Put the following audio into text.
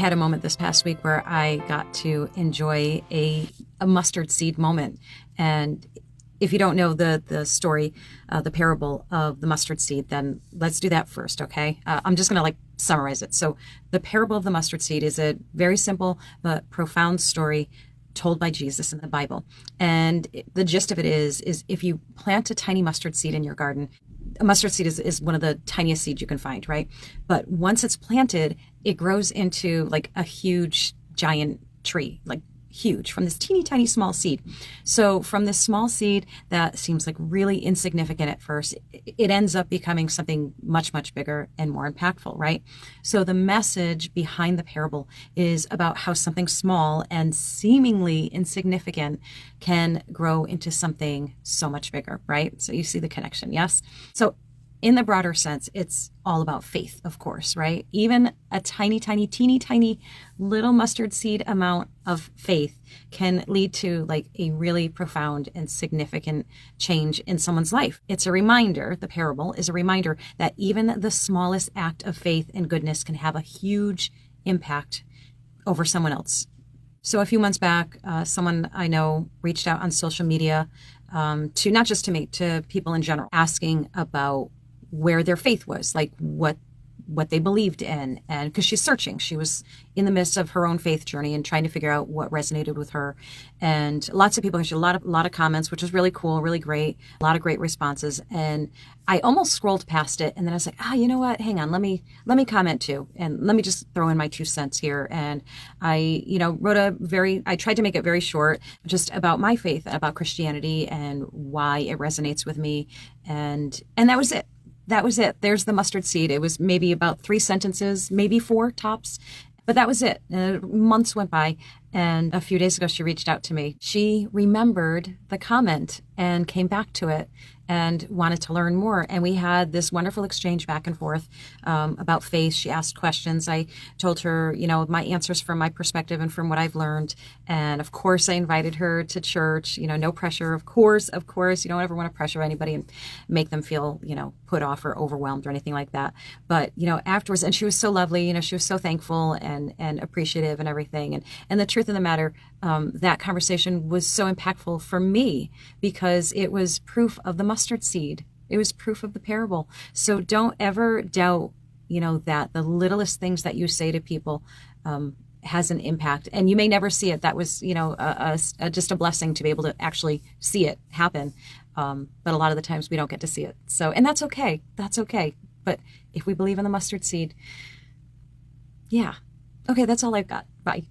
had a moment this past week where I got to enjoy a mustard seed moment. And if you don't know the story, the parable of the mustard seed, then let's do that first, okay? I'm just going to summarize it. So the parable of the mustard seed is a very simple but profound story told by Jesus in the Bible. And the gist of it is if you plant a tiny mustard seed in your garden, a mustard seed is one of the tiniest seeds you can find, right? But once it's planted, it grows into a huge, giant tree, huge, from this teeny tiny small seed. So from this small seed that seems really insignificant at first, it ends up becoming something much, much bigger and more impactful, right? So the message behind the parable is about how something small and seemingly insignificant can grow into something so much bigger, right? So you see the connection, yes? So in the broader sense, it's all about faith, of course, right? Even a tiny, tiny, teeny, tiny little mustard seed amount of faith can lead to a really profound and significant change in someone's life. It's a reminder, the parable is a reminder that even the smallest act of faith and goodness can have a huge impact over someone else. So a few months back, someone I know reached out on social media to not just to me, to people in general, asking about where their faith was, what they believed in. And because she's searching, she was in the midst of her own faith journey and trying to figure out what resonated with her. And lots of people, a lot of comments, which was really cool, really great, a lot of great responses. And I almost scrolled past it, and then I was like, you know what? Hang on, let me comment too, and let me just throw in my 2 cents here. And I, I tried to make it very short, just about my faith, about Christianity, and why it resonates with me, and that was it. That was it. There's the mustard seed. It was maybe about 3 sentences, maybe 4 tops, but that was it. Months went by, and a few days ago, she reached out to me. She remembered the comment and came back to it and wanted to learn more. And we had this wonderful exchange back and forth about faith. She asked questions. I told her, my answers from my perspective and from what I've learned. And of course, I invited her to church, no pressure. Of course, you don't ever want to pressure anybody and make them feel, put off or overwhelmed or anything like that. But, afterwards, and she was so lovely, she was so thankful and appreciative and everything. And the truth of the matter, that conversation was so impactful for me because it was proof of the mustard seed. It was proof of the parable. So don't ever doubt, that the littlest things that you say to people has an impact. And you may never see it. That was, just a blessing to be able to actually see it happen. But a lot of the times we don't get to see it. So, and that's okay. That's okay. But if we believe in the mustard seed, yeah. Okay, that's all I've got. Bye.